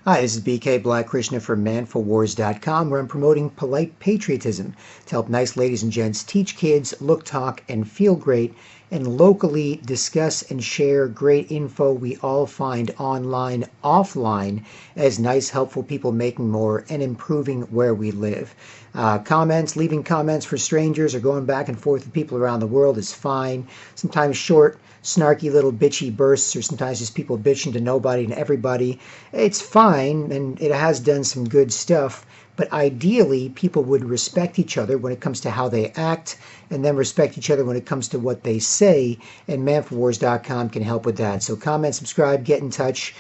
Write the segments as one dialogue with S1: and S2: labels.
S1: Hi, this is BK Black Krishna from manfulwars.com, where I'm promoting polite patriotism to help nice ladies and gents teach kids, look, talk, and feel great, and locally discuss and share great info we all find online, offline, as nice, helpful people making more and improving where we live. Leaving comments for strangers or going back and forth with people around the world is fine. Sometimes short, snarky little bitchy bursts, or sometimes just people bitching to nobody and everybody. It's fine, and it has done some good stuff, but ideally people would respect each other when it comes to how they act, and then respect each other when it comes to what they say, and manfulwars.com can help with that. So comment, subscribe, get in touch,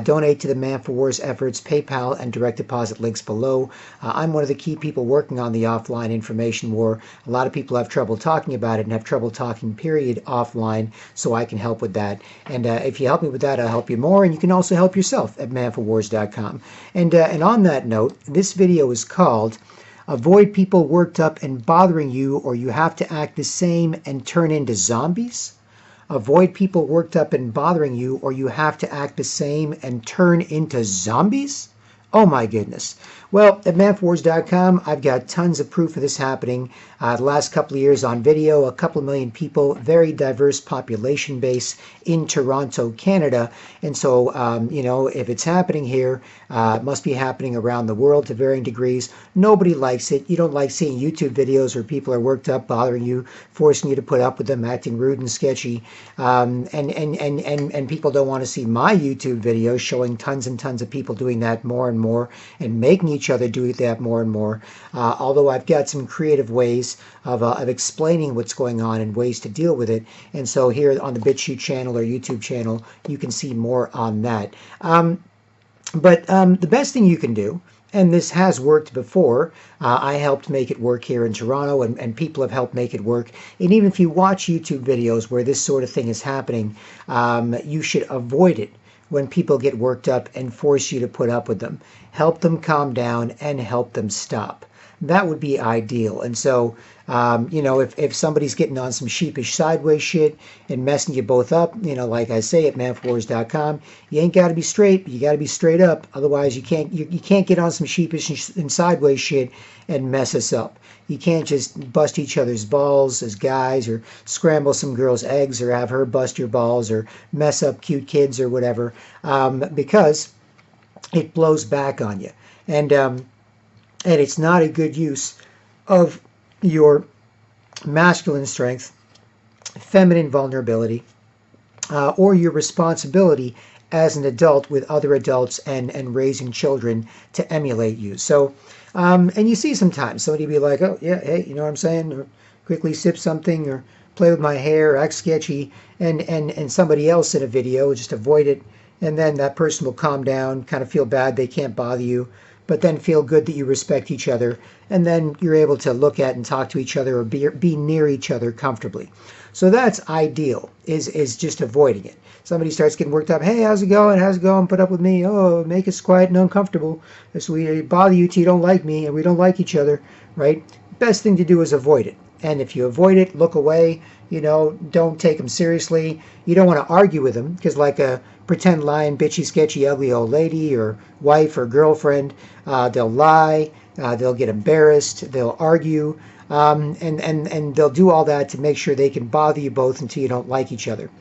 S1: donate to the Man for Wars efforts, PayPal and direct deposit links below. I'm one of the key people working on the offline information war. A lot of people have trouble talking about it and have trouble talking period offline, so I can help with that. And if you help me with that, I'll help you more, and you can also help yourself at manfulwars.com. And on that note, this video is called Avoid People Worked Up and Bothering You, or You Have to Act the Same and Turn into Zombies. Avoid people worked up and bothering you, or you have to act the same and turn into zombies? Oh my goodness. Well, at manfulwars.com, I've got tons of proof of this happening. The last couple of years on video, a couple of million people, very diverse population base in Toronto, Canada. And so, if it's happening here, it must be happening around the world to varying degrees. Nobody likes it. You don't like seeing YouTube videos where people are worked up, bothering you, forcing you to put up with them, acting rude and sketchy. And people don't want to see my YouTube videos showing tons and tons of people doing that more and more and making each other do that more and more. Although I've got some creative ways of explaining what's going on and ways to deal with it. And so here on the BitChute channel or YouTube channel, you can see more on that. But the best thing you can do, and this has worked before, I helped make it work here in Toronto, and people have helped make it work. And even if you watch YouTube videos where this sort of thing is happening, you should avoid it when people get worked up and force you to put up with them. Help them calm down and help them stop. That would be ideal. And so, if somebody's getting on some sheepish sideways shit and messing you both up, like I say at manfulwars.com, you ain't got to be straight, but you got to be straight up. Otherwise, you can't get on some sheepish and sideways shit and mess us up. You can't just bust each other's balls as guys, or scramble some girl's eggs, or have her bust your balls, or mess up cute kids or whatever, because it blows back on you. And it's not a good use of your masculine strength, feminine vulnerability, or your responsibility as an adult with other adults and raising children to emulate you. So, and you see sometimes somebody be like, oh, yeah, hey, you know what I'm saying? Or quickly sip something, or play with my hair, or act sketchy, and somebody else in a video, just avoid it. And then that person will calm down, kind of feel bad they can't bother you, but then feel good that you respect each other, and then you're able to look at and talk to each other, or be near each other comfortably. So that's ideal, is just avoiding it. Somebody starts getting worked up, hey, how's it going? How's it going? Put up with me. Oh, make us quiet and uncomfortable. So we bother you till you don't like me, and we don't like each other, right? Best thing to do is avoid it. And if you avoid it, look away, don't take them seriously. You don't want to argue with them, because like a pretend lying, bitchy, sketchy, ugly old lady or wife or girlfriend, they'll lie, they'll get embarrassed, they'll argue, and they'll do all that to make sure they can bother you both until you don't like each other.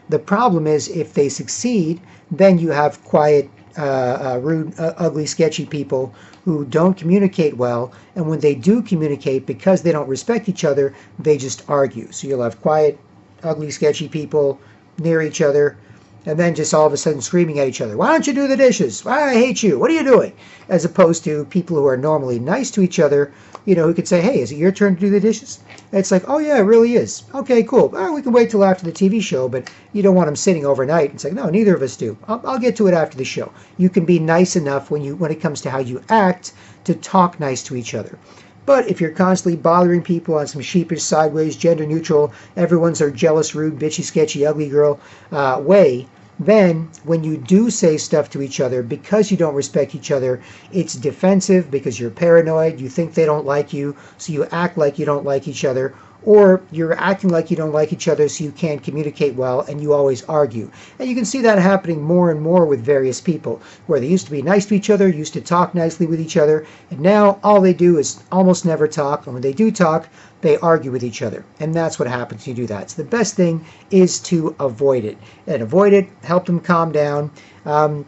S1: The problem is, if they succeed, then you have quiet, rude, ugly, sketchy people who don't communicate well, and when they do communicate, because they don't respect each other, they just argue. So you'll have quiet, ugly, sketchy people near each other, and then just all of a sudden screaming at each other, why don't you do the dishes? Why, I hate you. What are you doing? As opposed to people who are normally nice to each other, who could say, hey, is it your turn to do the dishes? And it's like, oh yeah, it really is. Okay, cool. We can wait till after the TV show, but you don't want them sitting overnight. It's like, no, neither of us do. I'll get to it after the show. You can be nice enough when it comes to how you act to talk nice to each other. But if you're constantly bothering people on some sheepish, sideways, gender-neutral, everyone's a jealous, rude, bitchy, sketchy, ugly girl way, then when you do say stuff to each other, because you don't respect each other, it's defensive because you're paranoid, you think they don't like you, so you act like you don't like each other, or you're acting like you don't like each other so you can't communicate well and you always argue. And you can see that happening more and more with various people, where they used to be nice to each other, used to talk nicely with each other, and now all they do is almost never talk, and when they do talk, they argue with each other. And that's what happens when you do that. So the best thing is to avoid it. And avoid it, help them calm down, and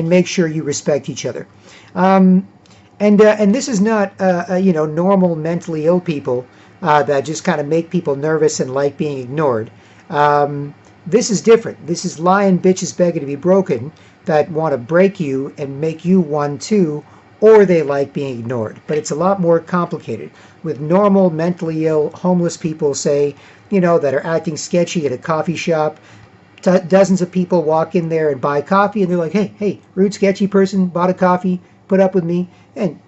S1: make sure you respect each other. And this is not normal mentally ill people that just kind of make people nervous and like being ignored. This is different. This is lying bitches begging to be broken that want to break you and make you one too, or they like being ignored. But it's a lot more complicated. With normal mentally ill homeless people, say, that are acting sketchy at a coffee shop, dozens of people walk in there and buy coffee, and they're like, hey, rude, sketchy person, bought a coffee, put up with me. And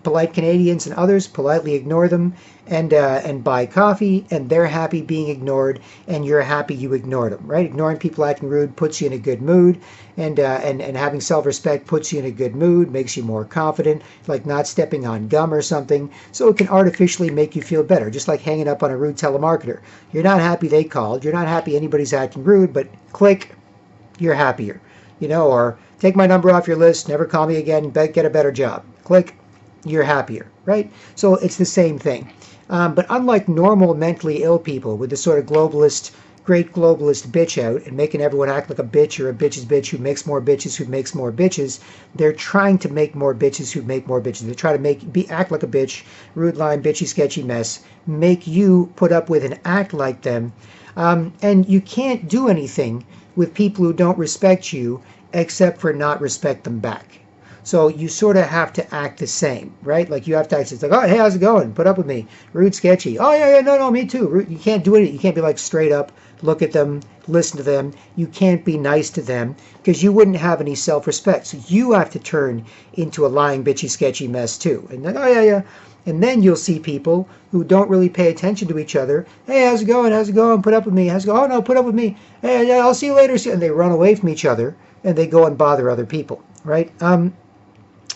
S1: polite Canadians and others politely ignore them and buy coffee, and they're happy being ignored, and you're happy you ignored them, right? Ignoring people acting rude puts you in a good mood, and having self-respect puts you in a good mood, makes you more confident, like not stepping on gum or something. So it can artificially make you feel better, just like hanging up on a rude telemarketer. You're not happy they called, you're not happy anybody's acting rude, but click, you're happier. Or take my number off your list, never call me again, get a better job. Click, you're happier, right? So it's the same thing. But unlike normal mentally ill people with the sort of great globalist bitch out and making everyone act like a bitch or a bitch's bitch who makes more bitches who makes more bitches, they're trying to make more bitches who make more bitches. They try to act like a bitch, rude line, bitchy, sketchy mess, make you put up with and act like them. And you can't do anything with people who don't respect you except for not respect them back. So you sort of have to act the same, right? Like you have to act, it's like, oh, hey, how's it going? Put up with me. Rude, sketchy. Oh, yeah, no, me too. Rude. You can't do it. You can't be like straight up, look at them, listen to them. You can't be nice to them because you wouldn't have any self-respect. So you have to turn into a lying, bitchy, sketchy mess too. And then, oh, yeah. And then you'll see people who don't really pay attention to each other. Hey, how's it going? How's it going? Put up with me. How's it going? Oh, no, put up with me. Hey, yeah, I'll see you later. And they run away from each other and they go and bother other people, right?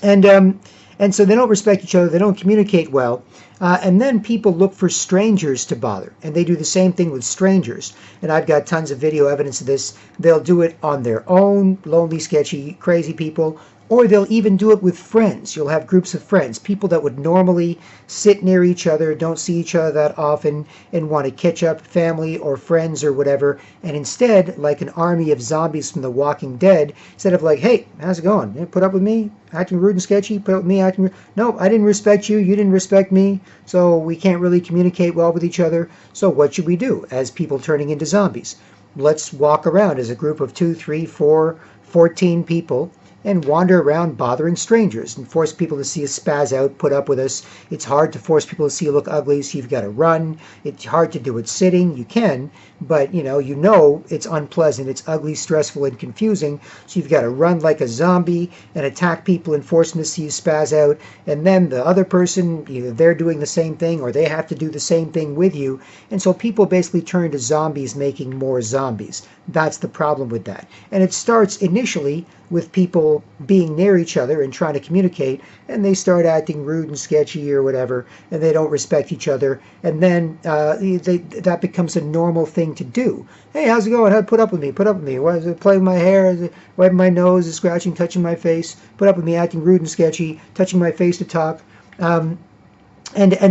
S1: And so they don't respect each other, they don't communicate well, and then people look for strangers to bother, and they do the same thing with strangers. And I've got tons of video evidence of this. They'll do it on their own, lonely, sketchy, crazy people, or they'll even do it with friends. You'll have groups of friends, people that would normally sit near each other, don't see each other that often, and want to catch up, family or friends or whatever. And instead, like an army of zombies from The Walking Dead, instead of like, hey, how's it going? You put up with me? Acting rude and sketchy? Put up with me acting rude? No, I didn't respect you. You didn't respect me. So we can't really communicate well with each other. So what should we do as people turning into zombies? Let's walk around as a group of 2, 3, 4, 14 people and wander around bothering strangers and force people to see us spaz out, put up with us. It's hard to force people to see you look ugly, so you've got to run. It's hard to do it sitting. You can, but you know it's unpleasant. It's ugly, stressful, and confusing. So you've got to run like a zombie and attack people and force them to see you spaz out. And then the other person, either they're doing the same thing or they have to do the same thing with you. And so people basically turn to zombies, making more zombies. That's the problem with that. And it starts initially with people being near each other and trying to communicate, and they start acting rude and sketchy or whatever, and they don't respect each other, and then that becomes a normal thing to do. Hey, how's it going? Put up with me. Put up with me. Why is it playing with my hair? Wiping my nose, scratching, touching my face. Put up with me, acting rude and sketchy, touching my face to talk. And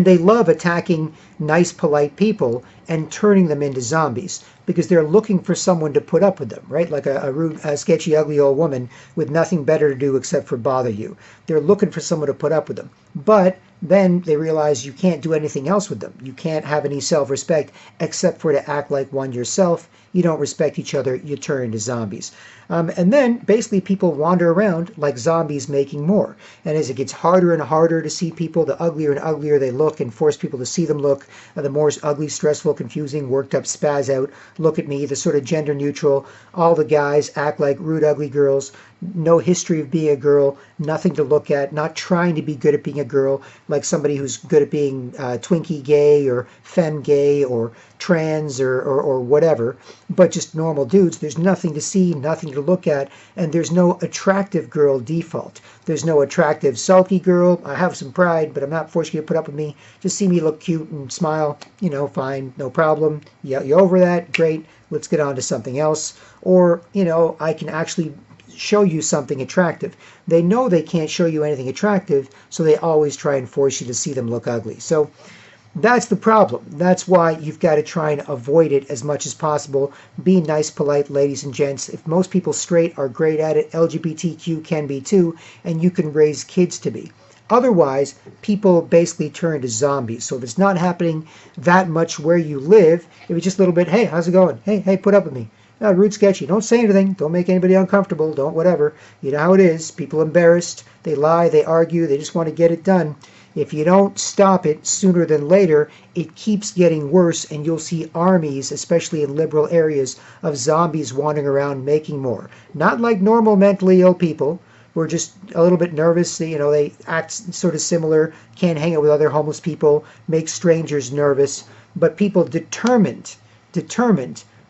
S1: they love attacking nice, polite people and turning them into zombies because they're looking for someone to put up with them, right? Like a rude, sketchy, ugly old woman with nothing better to do except for bother you. They're looking for someone to put up with them. But then they realize you can't do anything else with them. You can't have any self-respect except for to act like one yourself. You don't respect each other, you turn into zombies. And then basically people wander around like zombies making more. And as it gets harder and harder to see people, the uglier and uglier they look and force people to see them look, the more ugly, stressful, confusing, worked up, spaz out, look at me, the sort of gender neutral, all the guys act like rude, ugly girls, no history of being a girl, nothing to look at, not trying to be good at being a girl, like somebody who's good at being Twinkie gay or femme gay or trans or whatever. but just normal dudes. There's nothing to see, nothing to look at, and there's no attractive girl default. There's no attractive sulky girl. I have some pride, but I'm not forcing you to put up with me. Just see me look cute and smile, fine, no problem. Yeah, you over that? Great. Let's get on to something else. Or, I can actually show you something attractive. They know they can't show you anything attractive, so they always try and force you to see them look ugly. So that's the problem. That's why you've got to try and avoid it as much as possible. Be nice, polite, ladies and gents. If most people straight are great at it, LGBTQ can be too, and you can raise kids to be. Otherwise, people basically turn to zombies. So if it's not happening that much where you live, if it's just a little bit, hey, how's it going? Hey, put up with me. No, rude, sketchy. Don't say anything. Don't make anybody uncomfortable. Don't whatever. You know how it is. People embarrassed. They lie. They argue. They just want to get it done. If you don't stop it sooner than later, it keeps getting worse, and you'll see armies, especially in liberal areas, of zombies wandering around making more. Not like normal mentally ill people who are just a little bit nervous. They act sort of similar, can't hang out with other homeless people, make strangers nervous, but people determined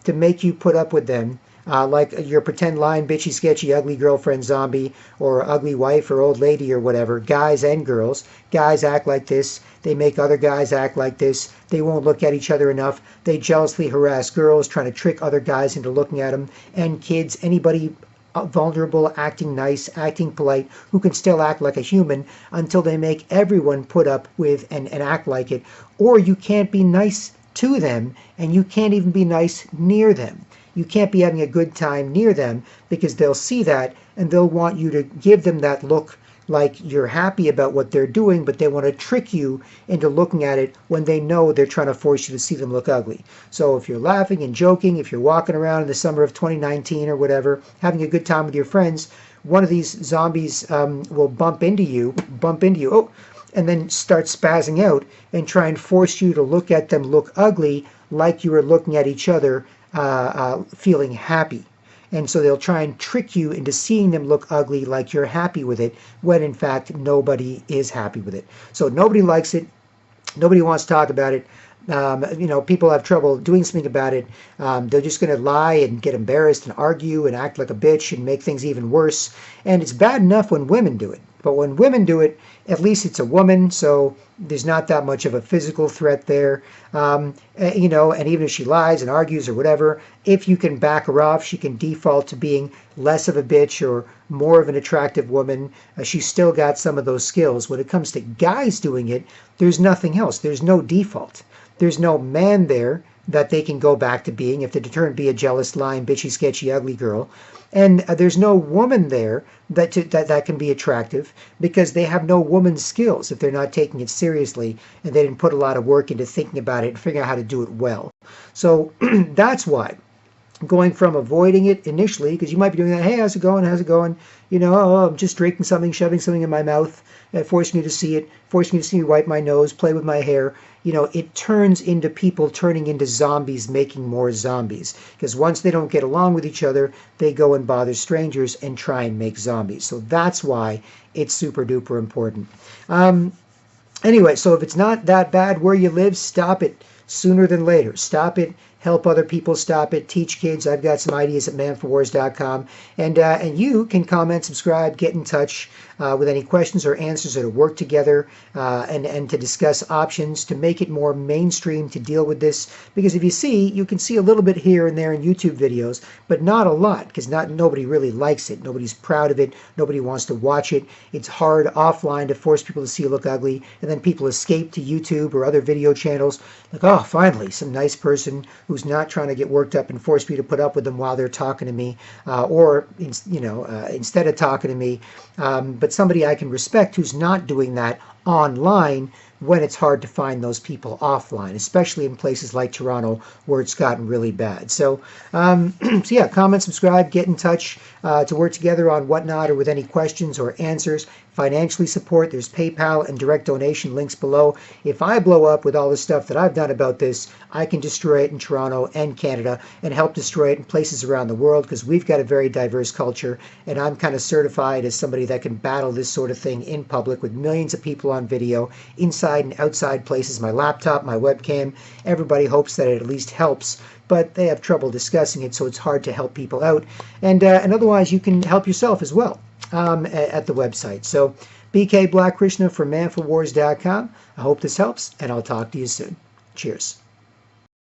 S1: to make you put up with them, like your pretend lying, bitchy, sketchy, ugly girlfriend zombie, or ugly wife or old lady or whatever. Guys and girls. Guys act like this. They make other guys act like this. They won't look at each other enough. They jealously harass girls, trying to trick other guys into looking at them. And kids, anybody vulnerable, acting nice, acting polite, who can still act like a human until they make everyone put up with and act like it. Or you can't be nice to them, and you can't even be nice near them. You can't be having a good time near them, because they'll see that and they'll want you to give them that look like you're happy about what they're doing, but they want to trick you into looking at it when they know they're trying to force you to see them look ugly. So if you're laughing and joking, if you're walking around in the summer of 2019 or whatever, having a good time with your friends, one of these zombies will bump into you, and then start spazzing out and try and force you to look at them look ugly like you were looking at each other feeling happy. And so they'll try and trick you into seeing them look ugly like you're happy with it, when in fact nobody is happy with it. So nobody likes it. Nobody wants to talk about it. People have trouble doing something about it. They're just going to lie and get embarrassed and argue and act like a bitch and make things even worse. And it's bad enough when women do it. But when women do it, at least it's a woman, so there's not that much of a physical threat there. And even if she lies and argues or whatever, if you can back her off, she can default to being less of a bitch or more of an attractive woman. She's still got some of those skills. When it comes to guys doing it, there's nothing else. There's no default. There's no man there that they can go back to being if they're determined to be a jealous, lying, bitchy, sketchy, ugly girl. And there's no woman there that can be attractive, because they have no woman's skills if they're not taking it seriously and they didn't put a lot of work into thinking about it and figuring out how to do it well. So that's why going from avoiding it initially, because you might be doing that, hey, how's it going? I'm just drinking something, shoving something in my mouth, forcing you to see it, forcing you to see me wipe my nose, play with my hair. It turns into people turning into zombies, making more zombies. Because once they don't get along with each other, they go and bother strangers and try and make zombies. So that's why it's super duper important. Anyway, so if it's not that bad where you live, stop it sooner than later. Stop it. Help other people stop it. Teach kids. I've got some ideas at manforwars.com. And you can comment, subscribe, get in touch with any questions or answers, or to work together and to discuss options to make it more mainstream to deal with this. Because if you can see a little bit here and there in YouTube videos, but not a lot, because nobody really likes it. Nobody's proud of it. Nobody wants to watch it. It's hard offline to force people to see you look ugly, and then people escape to YouTube or other video channels. Like, oh, finally, some nice person who's not trying to get worked up and force me to put up with them while they're talking to me, instead of talking to me, but somebody I can respect who's not doing that online when it's hard to find those people offline, especially in places like Toronto where it's gotten really bad. So, yeah, comment, subscribe, get in touch to work together on whatnot or with any questions or answers. Financially support, there's PayPal and direct donation links below. If I blow up with all the stuff that I've done about this, I can destroy it in Toronto and Canada and help destroy it in places around the world, because we've got a very diverse culture, and I'm kind of certified as somebody that can battle this sort of thing in public with millions of people on video, inside and outside places, my laptop, my webcam. Everybody hopes that it at least helps, but they have trouble discussing it, so it's hard to help people out. And otherwise, you can help yourself as well at the website. So BK Black Krishna from manforwars.com. I hope this helps, and I'll talk to you soon. Cheers.